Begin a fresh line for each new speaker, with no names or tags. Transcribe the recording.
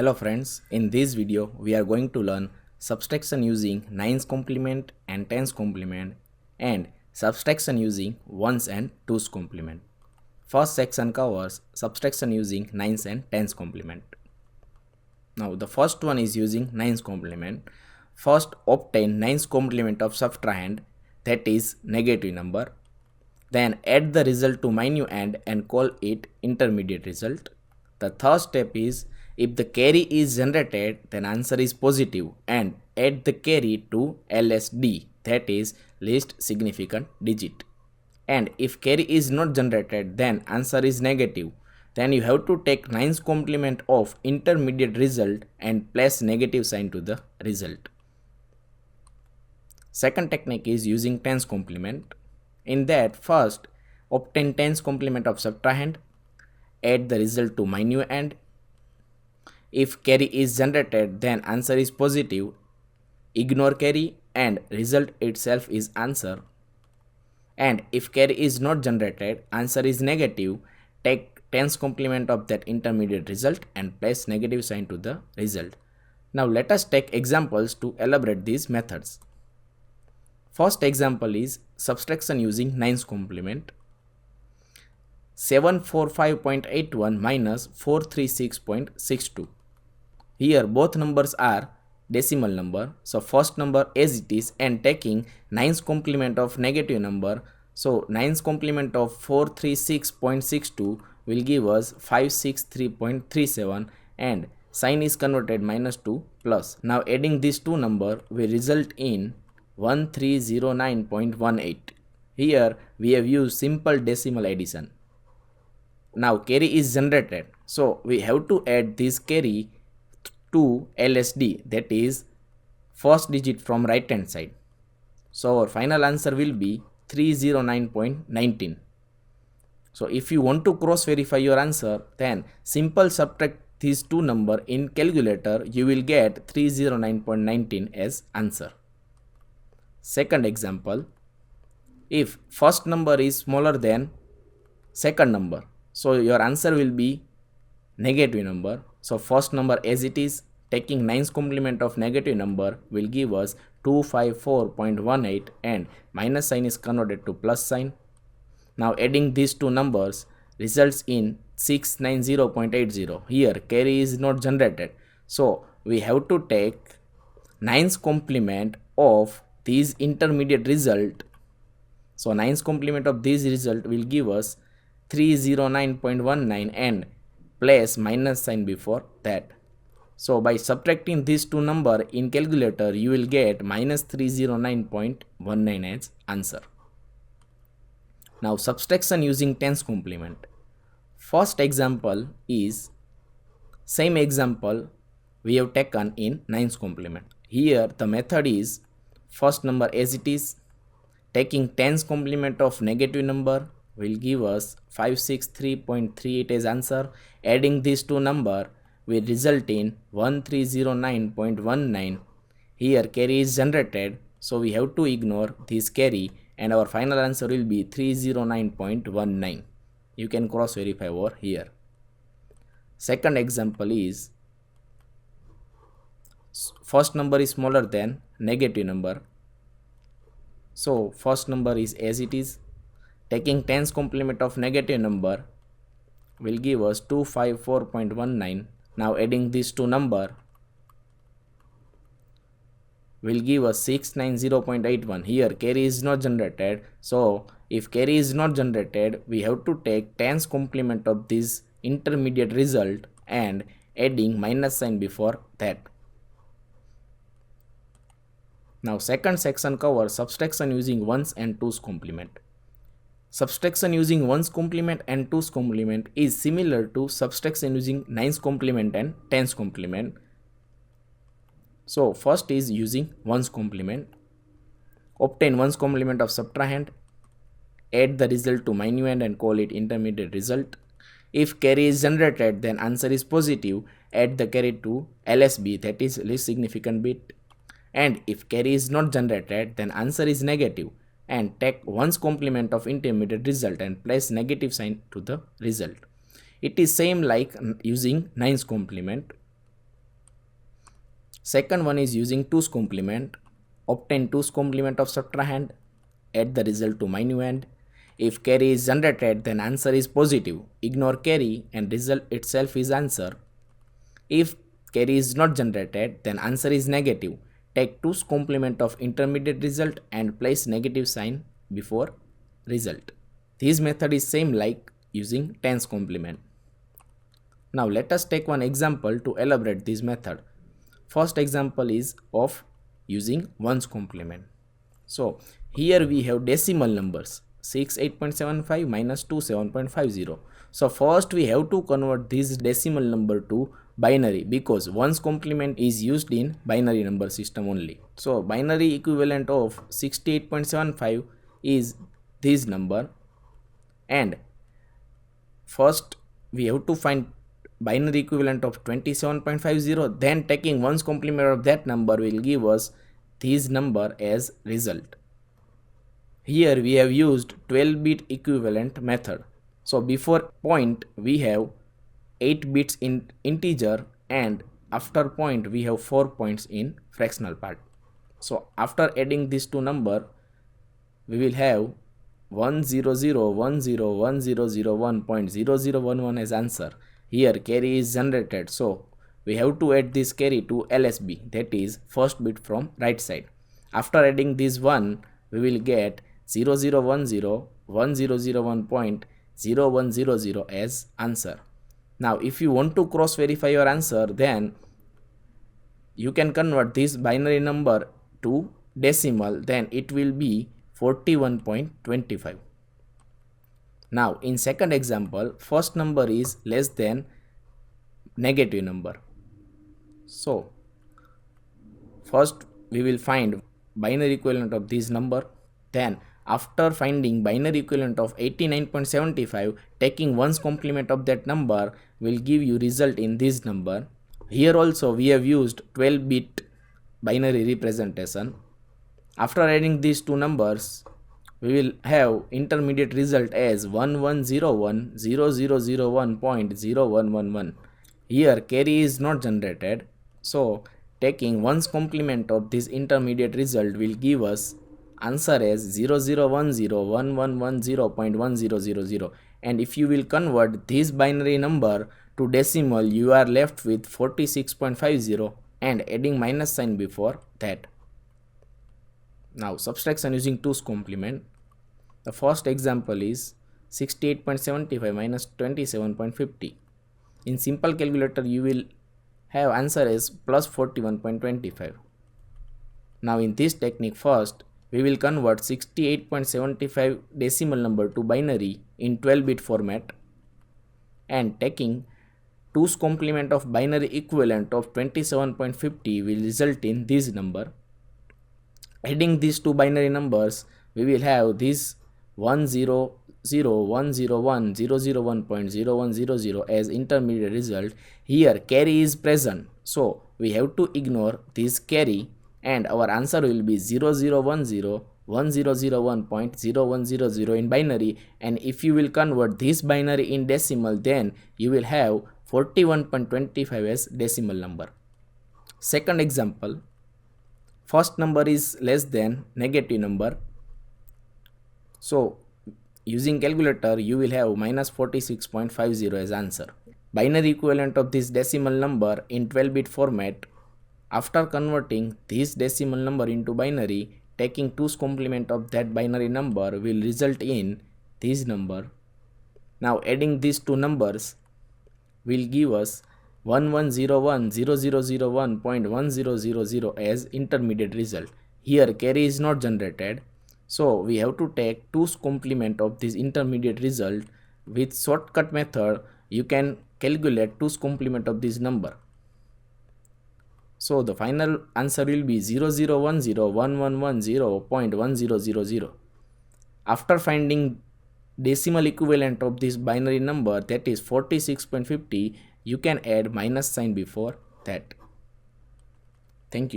Hello friends, in this video we are going to learn subtraction using 9's complement and 10's complement and subtraction using 1's and 2's complement. First section covers subtraction using 9's and 10's complement. Now the first one is using 9's complement. First obtain 9's complement of subtrahend, that is negative number. Then add the result to minuend and call it intermediate result. The third step is if the carry is generated, then answer is positive and add the carry to LSD, that is least significant digit. And if carry is not generated, then answer is negative. Then you have to take 9's complement of intermediate result and place negative sign to the result. Second technique is using 10's complement. In that, first obtain 10's complement of subtrahend, add the result to minuend. If carry is generated, then answer is positive. Ignore carry and result itself is answer. And if carry is not generated, answer is negative. Take 10's complement of that intermediate result and place negative sign to the result. Now let us take examples to elaborate these methods. First example is subtraction using 9's complement. 745.81 minus 436.62. Here both numbers are decimal number, so first number as it is and taking 9's complement of negative number, so 9's complement of 436.62 will give us 563.37 and sign is converted minus to plus. Now adding these two numbers will result in 1309.18. Here we have used simple decimal addition. Now carry is generated, so we have to add this carry to LSD, that is first digit from right hand side. So our final answer will be 309.19. So if you want to cross verify your answer, then simple subtract these two numbers in calculator, you will get 309.19 as answer. Second example, if first number is smaller than second number, so your answer will be negative number. So first number as it is, taking 9's complement of negative number will give us 254.18 and minus sign is converted to plus sign. Now adding these two numbers results in 690.80. Here carry is not generated, so we have to take 9's complement of this intermediate result. So 9's complement of this result will give us 309.19 and place minus sign before that. So by subtracting these two numbers in calculator, you will get minus 309.19 as answer. Now subtraction using 10's complement. First example is same example we have taken in 9's complement. Here the method is first number as it is, taking 10's complement of negative number will give us 563.38 as answer. Adding these two numbers will result in 1309.19. Here carry is generated, so we have to ignore this carry and our final answer will be 309.19. You can cross verify over here. Second example is first number is smaller than negative number, so first number is as it is, taking 10's complement of negative number will give us 254.19. Now adding these two numbers will give us 690.81. Here carry is not generated, so if carry is not generated, we have to take 10's complement of this intermediate result and adding minus sign before that. Now second section covers subtraction using 1's and 2's complement. Subtraction using 1's complement and 2's complement is similar to subtraction using 9's complement and 10's complement. So first is using 1's complement. Obtain 1's complement of subtrahend, add the result to minuend and call it intermediate result. If carry is generated, then answer is positive. Add the carry to LSB, that is least significant bit. And if carry is not generated, then answer is negative and take 1's complement of intermediate result and place negative sign to the result. It is same like using 9's complement. Second one is using 2's complement. Obtain 2's complement of subtrahend. Add the result to minuend. If carry is generated, then answer is positive. Ignore carry and result itself is answer. If carry is not generated, then answer is negative. Take 2's complement of intermediate result and place negative sign before result. This method is same like using 10's complement. Now let us take one example to elaborate this method. First example is of using 1's complement. So here we have decimal numbers 6 8.75 minus 2 7.50. So first we have to convert this decimal number to binary because 1's complement is used in binary number system only. So binary equivalent of 68.75 is this number, and first we have to find binary equivalent of 27.50, then taking 1's complement of that number will give us this number as result. Here we have used 12-bit equivalent method. So before point we have 8 bits in integer and after point we have 4 points in fractional part. So after adding these two number we will have 100101001.0011 as answer. Here carry is generated, so we have to add this carry to LSB, that is first bit from right side. After adding this 1 we will get 00101001.0100 as answer. Now if you want to cross verify your answer, then you can convert this binary number to decimal, then it will be 41.25. Now in second example, first number is less than negative number. So first we will find binary equivalent of this number, then after finding binary equivalent of 89.75, taking 1's complement of that number will give you result in this number. Here also we have used 12-bit binary representation. After adding these two numbers we will have intermediate result as 1101.0001.0111. Here carry is not generated, so taking 1's complement of this intermediate result will give us answer as 00101110.1000, and if you will convert this binary number to decimal you are left with 46.50 and adding minus sign before that. Now subtraction using 2's complement. The first example is 68.75 minus 27.50. In simple calculator you will have answer as plus 41.25. Now in this technique, first we will convert 68.75 decimal number to binary in 12-bit format, and taking 2's complement of binary equivalent of 27.50 will result in this number. Adding these two binary numbers we will have this 1001001.010 as intermediate result. Here carry is present, so we have to ignore this carry and our answer will be 00101001.0100 in binary, and if you will convert this binary in decimal then you will have 41.25 as decimal number. Second example, first number is less than negative number, so using calculator you will have minus 46.50 as answer. Binary equivalent of this decimal number in 12-bit format. After converting this decimal number into binary, taking 2's complement of that binary number will result in this number. Now adding these two numbers will give us 1101.0001.1000 as intermediate result. Here carry is not generated, so we have to take 2's complement of this intermediate result. With shortcut method you can calculate 2's complement of this number. So the final answer will be 00101110.1000. After finding decimal equivalent of this binary number, that is 46.50, you can add minus sign before that. Thank you.